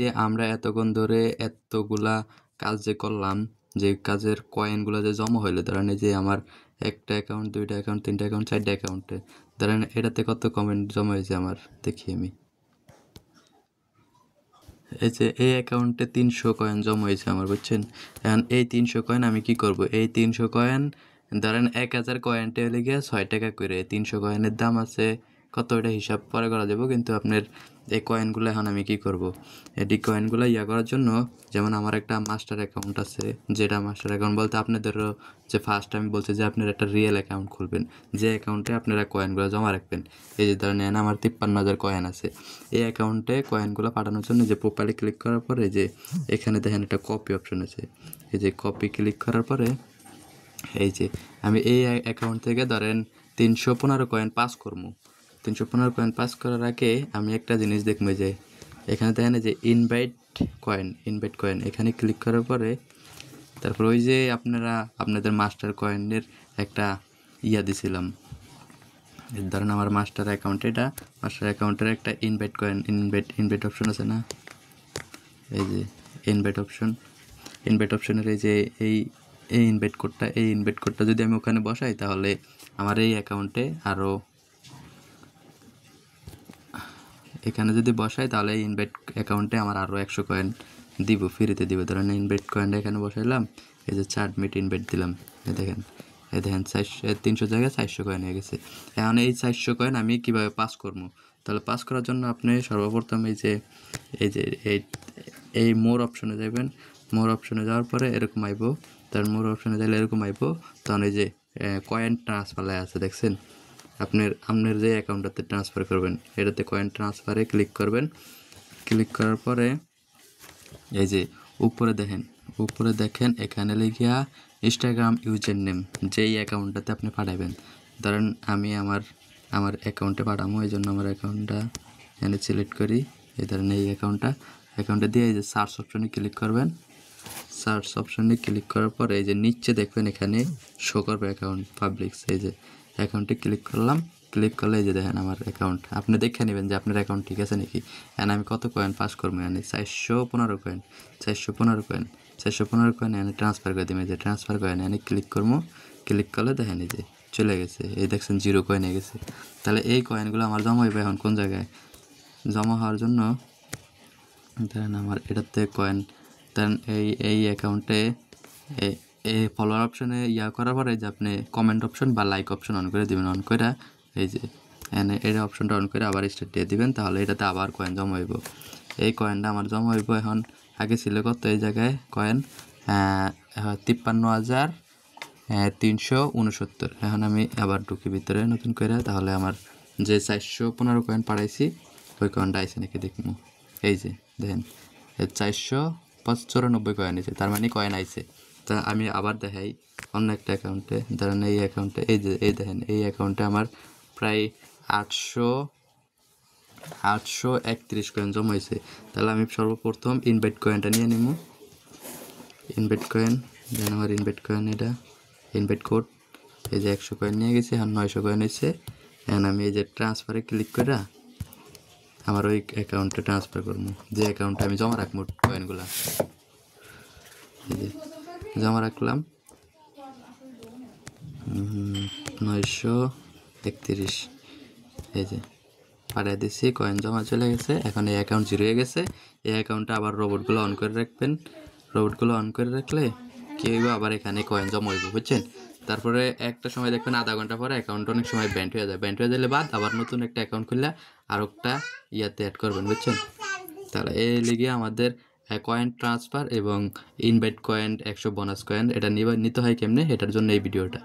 যে আমরা এতক্ষণ ধরে এতগুলা কাজ যে করলাম, যে কাজের কয়েনগুলো যে জমা হইলো, ধরেন এই যে আমার একটা অ্যাকাউন্ট, দুইটা অ্যাকাউন্ট, তিনটা অ্যাকাউন্ট, চারটা অ্যাকাউন্টে ধরেন এটাতে কত কমেন্ট জমা হয়েছে আমার দেখি আমি। এই যে এই অ্যাকাউন্টে 300 কয়েন জমা হয়েছে আমার, বুঝছেন? এখন এই 300 কয়েন আমি কি করব? এই 300 কয়েন ধরেন 1000 কয়েনটা হলে গিয়ে 6 টাকা করে। 300 কয়েনের দাম আছে কত, এটা হিসাব পরে করা যাবো। কিন্তু আপনার এই কয়েনগুলো এখন আমি কি করব? এই কয়েনগুলো করার জন্য, যেমন আমার একটা মাস্টার অ্যাকাউন্ট আছে, যেটা মাস্টার অ্যাকাউন্ট বলতে আপনাদেরও যে ফার্স্ট আমি বলছি যে আপনারা একটা রিয়েল অ্যাকাউন্ট খুলবেন, যে অ্যাকাউন্টে আপনারা কয়েনগুলো জমা রাখবেন। এই যে ধরেন আমার 53,000 কয়েন আছে, এই অ্যাকাউন্টে কয়েনগুলো পাঠানোর জন্য যে প্রোফাইলে ক্লিক করার পরে যে এখানে দেখেন একটা কপি অপশন আছে, এই যে কপি ক্লিক করার পরে এই যে আমি এই অ্যাকাউন্ট থেকে ধরেন 315 কয়েন পাস করবো। 315 কয়েন পাস করার আগে আমি একটা জিনিস দেখবো, যে এখানে দেখেন যে ইনভাইট কয়েন এখানে ক্লিক করার পরে তারপর ওই যে আপনারা আপনাদের মাস্টার কয়েনের একটা দিছিলাম, ধরেন আমার মাস্টার অ্যাকাউন্ট, এটা মাস্টার অ্যাকাউন্টের একটা ইনভাইট অপশন আছে না, এই যে ইনভাইট অপশনের এই যে এই ইনভাইট কোডটা যদি আমি ওখানে বসাই, তাহলে আমার এই অ্যাকাউন্টে আরও এখানে যদি বসাই, তাহলে এই ইনভাইট অ্যাকাউন্টে আমার আরও 100 কয়েন দিব, ফ্রিতে দিব। ধরেন ইনভাইট কয়েনটা এখানে বসাইলাম, এই যে চার্টমিট ইনভাইট দিলাম, এই দেখেন 300 জায়গায় 400 কয়েন হয়ে গেছে। এখন এই 400 কয়েন আমি কীভাবে পাস করবো? তাহলে পাস করার জন্য আপনি সর্বপ্রথম এই মোর অপশনে যাবেন। মোর অপশনে যাওয়ার পরে এরকম আইব, তার মোর অপশনে যাইলে এরকম আইব। তখন এই যে কয়েন ট্রান্সফার আছে দেখছেন, আপনার যে অ্যাকাউন্টটাতে ট্রান্সফার করবেন, এটাতে কয়েন ট্রান্সফারে ক্লিক করবেন। ক্লিক করার পরে এই যে উপরে দেখেন এখানে লিখিয়া ইনস্টাগ্রাম ইউজার নেম, যেই অ্যাকাউন্টটাতে আপনি পাঠাবেন। ধরেন আমি আমার অ্যাকাউন্টে পাঠাবো, এই জন্য আমার অ্যাকাউন্টটা এখানে সিলেক্ট করি। এই ধরেন এই অ্যাকাউন্টটা দিয়ে এই যে সার্চ অপশনে ক্লিক করবেন। সার্চ অপশনে ক্লিক করার পরে এই যে নিচে দেখবেন এখানে শো করবে অ্যাকাউন্ট পাবলিক, এই যে অ্যাকাউন্টে ক্লিক করলাম। ক্লিক করলে এই যে দেখেন আমার অ্যাকাউন্ট, আপনি দেখে নেবেন যে আপনার অ্যাকাউন্ট ঠিক আছে নাকি। এখানে আমি কত কয়েন পাস করবো, এখানে 415 কয়েন এখানে ট্রান্সফার করে দেবেন। যে ট্রান্সফার কয়েন এখানে ক্লিক করবো। ক্লিক করলে দেখেন এই যে চলে গেছে, এই দেখছেন 0 কয়েন হয়ে গেছে। তাহলে এই কয়েনগুলো আমার জমা হইবে এখন কোন জায়গায়? জমা হওয়ার জন্য ধরেন আমার এটাতে কয়েন, ধরেন এই অ্যাকাউন্টে এই ফলোয়ার অপশনে করার পরে যে আপনি কমেন্ট অপশন বা লাইক অপশন অন করে দেবেন। অন করে এই যে এখানে এই অপশনটা অন করে আবার স্টার্ট দিয়ে দিবেন, তাহলে এটাতে আবার কয়েন জমা হইব। এই কয়েনটা আমার জমা হইব এখন, আগে ছিল কত এই জায়গায় কয়েন 53,369। এখন আমি আবার ঢুকি ভিতরে নতুন করে, তাহলে আমার যে 415 কয়েন পাঠাইছি ওই কয়েনটা আইসে নাকি দেখবো। এই যে দেখেন 494 কয়েন আছে, তার মানে কয়েন আইছে। তা আমি আবার দেখাই অন্য একটা অ্যাকাউন্টে, ধরেন এই অ্যাকাউন্টে এই যে দেখেন এই অ্যাকাউন্টে আমার প্রায় 831 কয়েন জমা হয়েছে। তাহলে আমি সর্বপ্রথম ইনভাইট কয়েনটা নিয়ে নিব। ইনভাইট কয়েন দেন আমার ইনভাইট কয়েন, এটা ইনভাইট কোড, এই যে 100 কয়েন নিয়ে গেছে, এখন 900 কয়েন হয়েছে। এখন আমি এই যে ট্রান্সফারে ক্লিক করে আমার ওই অ্যাকাউন্টে ট্রান্সফার করবো, যে অ্যাকাউন্টে আমি জমা রাখবো কয়েনগুলো। এই যে জমা রাখলাম 931, এই যে পাঠিয়ে দিচ্ছি, কয়েন জমা চলে গেছে। এখন এই অ্যাকাউন্ট 0 হয়ে গেছে। এই অ্যাকাউন্টে আবার রোবটগুলো অন করে রাখবেন। রোবটগুলো অন করে রাখলে কী হইব, আবার এখানে কয়েন জমা হইব, বুঝছেন? তারপরে একটা সময় দেখবেন আধা ঘন্টা পরে অ্যাকাউন্ট অনেক সময় ব্যান্ড হয়ে যায়। ব্যান্ড হয়ে গেলে বাদ আবার নতুন একটা অ্যাকাউন্ট খুললে আর একটা অ্যাড করবেন, বুঝছেন? তাহলে এই লিগে আমাদের কয়েন ট্রান্সফার এবং ইনভাইট কয়েন 100 বোনাস কয়েন এটা নিতে হয় কেমনে, এটার জন্য এই ভিডিওটা।